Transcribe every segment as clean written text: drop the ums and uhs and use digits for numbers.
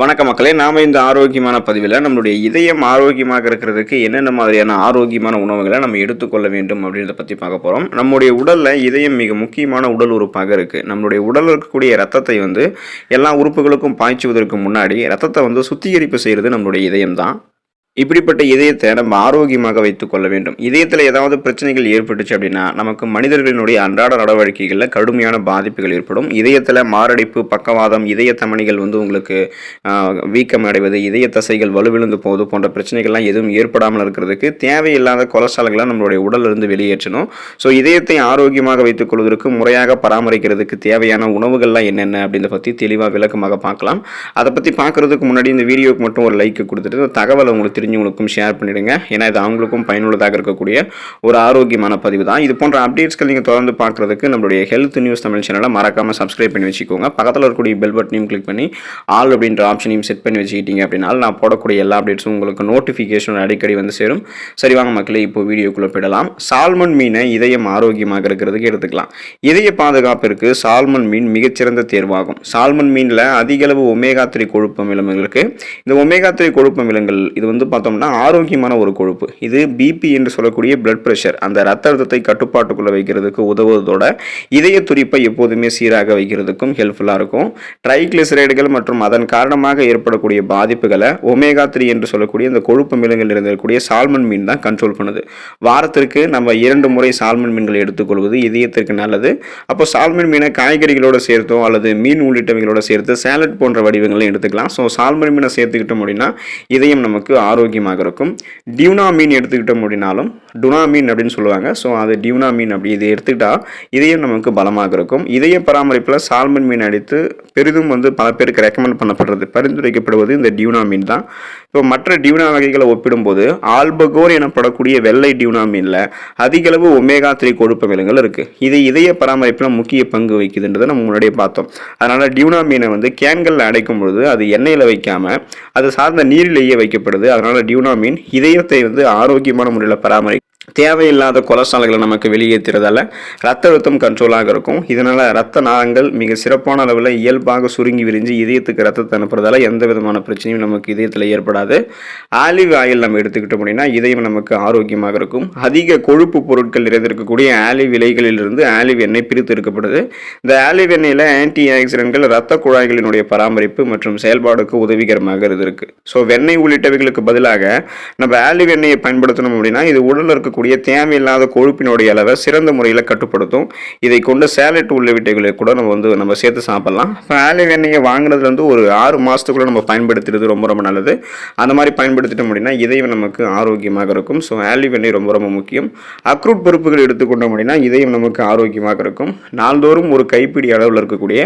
வணக்க மக்களே, நாம இந்த ஆரோக்கியமான பதிவில் நம்மளுடைய இதயம் ஆரோக்கியமாக இருக்கிறதுக்கு என்னென்ன மாதிரியான ஆரோக்கியமான உணவுகளை நம்ம எடுத்துக்கொள்ள வேண்டும் அப்படின்றத பற்றி பார்க்க போகிறோம். நம்முடைய உடலில் இதயம் மிக முக்கியமான உடல் உறுப்பாக இருக்குது. நம்மளுடைய உடலில் இருக்கக்கூடிய ரத்தத்தை எல்லா உறுப்புகளுக்கும் பாய்ச்சுவதற்கு முன்னாடி ரத்தத்தை சுத்திகரிப்பு செய்கிறது நம்மளுடைய இதயம் தான். இப்படிப்பட்ட இதயத்தை நம்ம ஆரோக்கியமாக வைத்துக் கொள்ள வேண்டும். இதயத்தில் ஏதாவது பிரச்சனைகள் ஏற்பட்டுச்சு அப்படின்னா நமக்கு மனிதர்களினுடைய அன்றாட நடவடிக்கைகளில் கடுமையான பாதிப்புகள் ஏற்படும். இதயத்தில் மாரடைப்பு, பக்கவாதம், இதய தமனிகள் உங்களுக்கு வீக்கம் அடைவது, இதய தசைகள் வலுவிழந்து போவது போன்ற பிரச்சனைகள்லாம் எதுவும் ஏற்படாமல் இருக்கிறதுக்கு தேவையில்லாத கொலஸ்ட்ரால்களை நம்மளுடைய உடலிருந்து வெளியேற்றணும். ஸோ இதயத்தை ஆரோக்கியமாக வைத்துக் கொள்வதற்கு முறையாக பராமரிக்கிறதுக்கு தேவையான உணவுகள்லாம் என்னென்ன அப்படின்றத பற்றி தெளிவாக விளக்கமாக பார்க்கலாம். அதை பற்றி பார்க்குறதுக்கு முன்னாடி இந்த வீடியோக்கு மட்டும் ஒரு லைக் கொடுத்துட்டு தகவலை உங்களுக்கு தெரிஞ்சவங்களுக்கும் ஷேர் பண்ணிடுங்க. ஏன்னா இது அவங்களுக்கும் பயனுள்ளதாக இருக்கக்கூடிய ஒரு ஆரோக்கியமான பதிவு தான். இது போன்ற அப்டேட்ஸ்கள் நீங்கள் தொடர்ந்து பார்க்குறதுக்கு நம்மளுடைய ஹெல்த் நியூஸ் தமிழ் சேனலை மறக்காமல் சப்ஸ்கிரைப் பண்ணி வச்சுக்கோங்க. பக்கத்தில் இருக்கக்கூடிய பெல் பட்டனையும் கிளிக் பண்ணி ஆல் அப்படின்ற ஆப்ஷனையும் செட் பண்ணி வச்சுக்கிட்டீங்க அப்படின்னா நான் போடக்கூடிய எல்லா அப்டேட்ஸும் உங்களுக்கு நோட்டிஃபிகேஷன் அடிக்கடி சேரும். சரி வாங்க மக்களே, இப்போ வீடியோக்குள்ளே போயிடலாம். சால்மன் மீனை இதயம் ஆரோக்கியமாக இருக்கிறதுக்கு எடுத்துக்கலாம். இதய பாதுகாப்பிற்கு சால்மன் மீன் மிகச்சிறந்த தேர்வாகும். சால்மன் மீனில் அதிக அளவு ஒமேகா 3 கொழுப்பு அமிலங்கள் இருக்குது. இந்த ஒமேகா 3 கொழுப்பு அமிலங்கள் இது பார்த்தோம்னா ஆரோக்கியமான ஒரு கொழுப்பு. இது பிபி என்று சொல்லக்கூடிய பிளட் பிரஷர், அந்த ரத்த அழுத்தத்தை கட்டுப்பாட்டுக்குள்ள வைக்கிறதுக்கு உதவுவதோட இதய துடிப்பை எப்போதுமே சீராக வைக்கிறதுக்கும் ஹெல்ப்ஃபுல்லாக இருக்கும். ட்ரைகிளிசரைடுகள் மற்றும் அதன் காரணமாக ஏற்படக்கூடிய பாதிப்புகளை ஒமேகா 3 என்று சொல்லக்கூடிய இந்த கொழுப்பு அமிலங்கள் இருக்கக்கூடிய சால்மன் மீன் தான் கண்ட்ரோல் பண்ணுது. வாரத்திற்கு நம்ம 2 முறை சால்மன் மீன்களை எடுத்துக்கொள்வது இதயத்திற்கு நல்லது. அப்போ சால்மன் மீனை காய்கறிகளோட சேர்த்தோ அல்லது மீன் உள்ளிட்டவைகளோட சேர்த்து சாலட் போன்ற வடிவங்களை எடுத்துக்கலாம். ஸோ சால்மன் மீனை சேர்த்துக்கிட்டோம் அப்படின்னா இதயம் நமக்கு ஆரோக்கியமாக இருக்கும். டியூனா மீன் எடுத்துக்கிட்டோம் அப்படின்னாலும் டுனா மீன் அப்படின்னு சொல்லுவாங்க. ஸோ அது டியூனா மீன் அப்படி இதை எடுத்துக்கிட்டா இதயம் நமக்கு பலமாக இருக்கும். இதய பராமரிப்பில் சால்மன் மீன் அடித்து பெரிதும் பல பேருக்கு ரெக்கமெண்ட் பண்ணப்படுறது, பரிந்துரைக்கப்படுவது இந்த டியூனா மீன் தான். இப்போ மற்ற டியூனா வகைகளை ஒப்பிடும்போது ஆல்பகோர் எனப்படக்கூடிய வெள்ளை டியூனா மீனில் அதிக அளவு ஒமேகா 3 கொழுப்பு அமிலங்கள் இருக்குது. இது இதய பராமரிப்பில் முக்கிய பங்கு வகிக்குதுன்றதை நம்ம முன்னாடியே பார்த்தோம். அதனால் டியூனா மீனை கேன்களில் அடைக்கும் பொழுது அது எண்ணெயில் வைக்காமல் அது சார்ந்த நீரிலேயே வைக்கப்படுது. அதனால் டியூனா மீன் இதயத்தை ஆரோக்கியமான முறையில் பராமரி தேவையில்லாத கொலஸ்ட்ரால்களை நமக்கு வெளியேற்றுறதால ரத்த அழுத்தம் கண்ட்ரோலாக இருக்கும். இதனால் ரத்த நாளங்கள் மிக சிறப்பான அளவில் இயல்பாக சுருங்கி விரிஞ்சு இதயத்துக்கு ரத்தத்தை அனுப்புறதால எந்த விதமான பிரச்சனையும் நமக்கு இதயத்தில் ஏற்படாது. ஆலிவ் ஆயில் நம்ம எடுத்துக்கிட்டோம் அப்படின்னா இதயம் நமக்கு ஆரோக்கியமாக இருக்கும். அதிக கொழுப்பு பொருட்கள் நிறைந்திருக்கக்கூடிய ஆலிவ் இலைகளிலிருந்து ஆலிவ் எண்ணெய் பிரித்து எடுக்கப்படுது. இந்த ஆலிவ் எண்ணெயில் ஆன்டி ஆக்சிடென்ட்கள் ரத்த குழாய்களினுடைய பராமரிப்பு மற்றும் செயல்பாடுக்கு உதவிகரமாக இருக்கு. ஸோ வெண்ணெய் உள்ளிட்டவைகளுக்கு பதிலாக நம்ம ஆலிவ் எண்ணெயை பயன்படுத்தணும் அப்படின்னா இது உடலில் இருக்கக்கூடிய தேவையில்லாத கொழுப்பினுடைய அளவை சிறந்த முறையில் கட்டுப்படுத்தும். இதை கொண்டு சேலட் உள்ளிட்டவைகளை கூட நம்ம சேர்த்து சாப்பிடலாம். இப்போ ஆலிவ் எண்ணெயை வாங்கினதுல ஒரு 6 மாதத்துக்குள்ள நம்ம பயன்படுத்துறது ரொம்ப ரொம்ப நல்லது. அந்த மாதிரி பயன்படுத்திட்டோம் அப்படின்னா இதயம் நமக்கு ஆரோக்கியமாக இருக்கும். ஸோ ஆலிவ் எண்ணெய் ரொம்ப ரொம்ப முக்கியம். அக்ரூட் பருப்புகள் எடுத்துக்கொண்டோம் அப்படின்னா இதயம் நமக்கு ஆரோக்கியமாக இருக்கும். நாள்தோறும் ஒரு கைப்பிடி அளவில் இருக்கக்கூடிய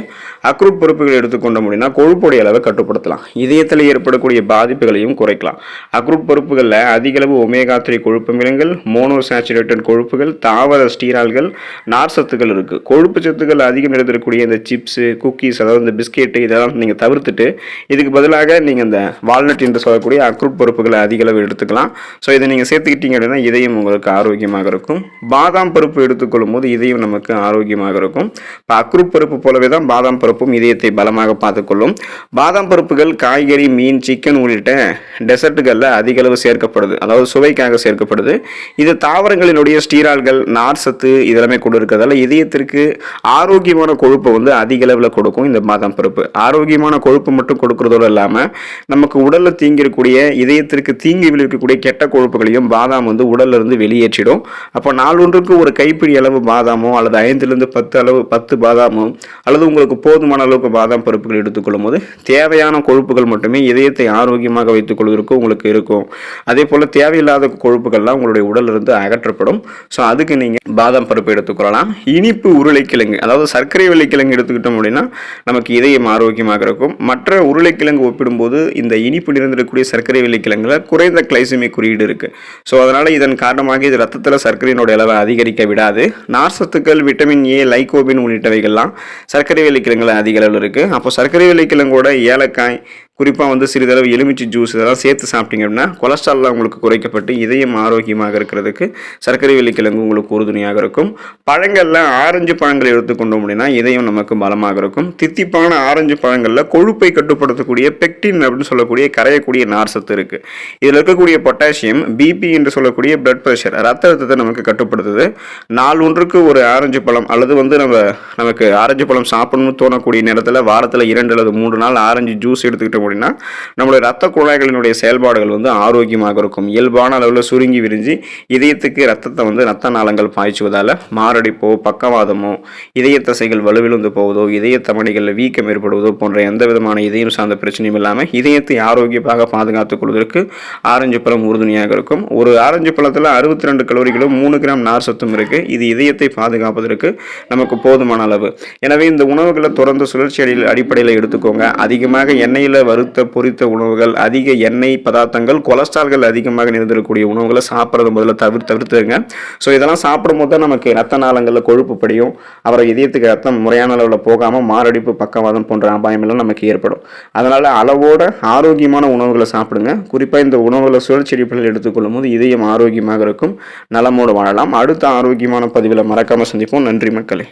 அக்ரூட் பருப்புகள் எடுத்துக்கொண்டோம் அப்படின்னா கொழுப்புடைய அளவை கட்டுப்படுத்தலாம். இதயத்தில் ஏற்படக்கூடிய பாதிப்புகளையும் குறைக்கலாம். அக்ரூட் பருப்புகளில் அதிக அளவு ஒமேகா 3 கொழுப்பு அமிலங்கள், மோனோசாச்சுரேட்டட் கொழுப்புகள், தாவர ஸ்டீரால்கள், நார் சத்துக்கள் இருக்குது. கொழுப்பு சத்துக்கள் அதிகம் நிறைந்திருக்கக்கூடிய இந்த சிப்ஸு, குக்கீஸ், அதாவது இந்த பிஸ்கெட்டு இதெல்லாம் நீங்கள் தவிர்த்துட்டு இதுக்கு பதிலாக நீங்கள் இந்த வால்நட் என்று சொல்லக்கூடிய அக்ரூட் பருப்புகளை அதிக அளவு எடுத்துக்கலாம். ஸோ இதை நீங்கள் சேர்த்துக்கிட்டீங்க அப்படின்னா இதயம் உங்களுக்கு ஆரோக்கியமாக இருக்கும். பாதாம் பருப்பு எடுத்துக்கொள்ளும் போது இதயம் நமக்கு ஆரோக்கியமாக இருக்கும். இப்போ அக்ரூட் பருப்பு போலவே தான் பாதாம் பருப்பும் இதயத்தை பலமாக பார்த்துக்கொள்ளும். பாதாம் பருப்புகள் காய்கறி, மீன், சிக்கன் உள்ளிட்ட டெசர்ட்டுகளில் அதிக அளவு சேர்க்கப்படுது, அதாவது சுவைக்காக சேர்க்கப்படுது. இது தாவரங்களினுடைய ஸ்டீரால்கள், நார் சத்து இதெல்லாமே கொண்டு இருக்கிறதால இதயத்திற்கு ஆரோக்கியமான கொழுப்பை அதிக அளவில் கொடுக்கும். இந்த பாதாம் பருப்பு ஆரோக்கியமான கொழுப்பு மட்டும் கொடுக்கறதோடு இல்லாமல் நமக்கு உடலில் தீங்கிருக்கக்கூடிய இதயத்திற்கு தீங்கி விளைவிக்கக்கூடிய கெட்ட கொழுப்புகளையும் பாதாம் உடல்ல இருந்து வெளியேற்றிடும். அப்போ நாள் ஒன்றுக்கு ஒரு கைப்பிடி அளவு பாதாமோ அல்லது 5லிருந்து 10 பாதாமோ அல்லது உங்களுக்கு போதுமான அளவுக்கு பாதாம் பருப்புகள் எடுத்துக்கொள்ளும் போது தேவையான கொழுப்புகள் மட்டுமே இதயத்தை ஆரோக்கியமாக வைத்துக் கொள்வதற்கு உங்களுக்கு இருக்கும். அதே போல தேவையில்லாத கொழுப்புகள்லாம் உங்களுடைய உடல் இருந்து அகற்றப்படும். ஸோ அதுக்கு நீங்கள் பாதாம் பருப்பு எடுத்துக்கொள்ளலாம். இனிப்பு உருளைக்கிழங்கு, அதாவது சர்க்கரை வெள்ளைக்கிழங்கு எடுத்துக்கிட்டோம் அப்படின்னா நமக்கு இதயம் ஆரோக்கியமாக இருக்கும். மற்ற உருளைக்கிழங்கு ஒப்பிடும்போது இந்த இனிப்பு நிறைந்திருக்கக்கூடிய சர்க்கரை வெள்ளைக்கிழங்குல குறைந்த கிளைசமிக் குறியீடு இருக்குது. ஸோ அதனால் இதன் காரணமாக இது ரத்தத்தில் சர்க்கரையினுடைய அளவை அதிகரிக்க விடாது. நார் சத்துக்கள், விட்டமின் ஏ, லைகோபின் உள்ளிட்டவைகள்லாம் சர்க்கரை வெள்ளைக்கிழங்குல அதிக அளவில் இருக்குது. அப்போ சர்க்கரை வெள்ளைக்கிழங்கோட ஏலக்காய், குறிப்பாக வந்து சிறிதளவு எலுமிச்சை ஜூஸ் இதெல்லாம் சேர்த்து சாப்பிட்டீங்க அப்படின்னா கொலஸ்ட்ரால்லாம் உங்களுக்கு குறைக்கப்பட்டு இதயம் ஆரோக்கியமாக இருக்கிறதுக்கு சர்க்கரை வெள்ளிக்கிழங்கு உங்களுக்கு உறுதுணையாக இருக்கும். பழங்களில் ஆரஞ்சு பழங்களை எடுத்துக்கொண்டோம் அப்படின்னா இதயம் நமக்கு பலமாக இருக்கும். தித்திப்பான ஆரஞ்சு பழங்களில் கொழுப்பை கட்டுப்படுத்தக்கூடிய பெக்டின் அப்படின்னு சொல்லக்கூடிய கரையக்கூடிய நார் சத்து இருக்குது. இதில் இருக்கக்கூடிய பொட்டாசியம் பிபி என்று சொல்லக்கூடிய பிளட் ப்ரெஷர் ரத்த அழுத்தத்தை நமக்கு கட்டுப்படுத்துது. நாள் ஒன்றுக்கு ஒரு ஆரஞ்சு பழம் அல்லது வந்து நமக்கு ஆரஞ்சு பழம் சாப்பிடணும்னு தோணக்கூடிய நேரத்தில் வாரத்தில் 2 அல்லது 3 நாள் ஆரஞ்சு ஜூஸ் எடுத்துக்கிட்டோம் அப்படின்னா நம்மளுடைய ரத்த குழாய்களினுடைய செயல்பாடுகள் வந்து ஆரோக்கியமாக இருக்கும். இயல்பான அளவில் சுருங்கி விரிஞ்சு இதயத்துக்கு ரத்தத்தை வந்து ரத்த நாளங்கள் பாய்ச்சுவதால் மாரடைப்போ பக்கவாதமோ இதய தசைகள் வலுவிழுந்து போவதோ இதய தமனிகளில் வீக்கம் ஏற்படுவதோ போன்ற எந்த விதமான இதயம் சார்ந்த பிரச்சனையும் இல்லாமல் இதயத்தை ஆரோக்கியமாக பாதுகாத்துக் கொள்வதற்கு ஆரஞ்சு பழம் உறுதுணையாக இருக்கும். ஒரு ஆரஞ்சு பழத்தில் 62 கலோரிகளும் 3 கிராம் நார் சத்தும் இருக்குது. இது இதயத்தை பாதுகாப்பதற்கு நமக்கு போதுமான அளவு. எனவே இந்த உணவுகளை தொடர்ந்து சுழற்சி அடிப்படையில் எடுத்துக்கோங்க. அதிகமாக எண்ணெயில் வறுத்த பொரித்த உணவுகள், அதிக எண்ணெய் பதார்த்தங்கள், கொலஸ்ட்ரால்கள் அதிகமாக நிறைந்திருக்கக்கூடிய உணவுகளை சாப்பிட்றது முதல்ல தவிர்த்துங்க. ஸோ இதெல்லாம் சாப்பிடும்போது தான் நமக்கு ரத்த நாளங்களில் கொழுப்பு படியும், அப்புறம் இதயத்துக்கு ரத்தம் முறையான அளவில் போகாமல் மாரடைப்பு பக்கவாதம் போன்ற அபாயமெல்லாம் நமக்கு ஏற்படும். அதனால் அளவோட ஆரோக்கியமான உணவுகளை சாப்பிடுங்க. குறிப்பாக இந்த உணவுகளை சுழற்சி அடிப்படையில் எடுத்துக்கொள்ளும் போது இதயம் ஆரோக்கியமாக இருக்கும், நலமோடு வாழலாம். அடுத்த ஆரோக்கியமான பதிவில் மறக்காமல் சந்திப்போம். நன்றி மக்களே.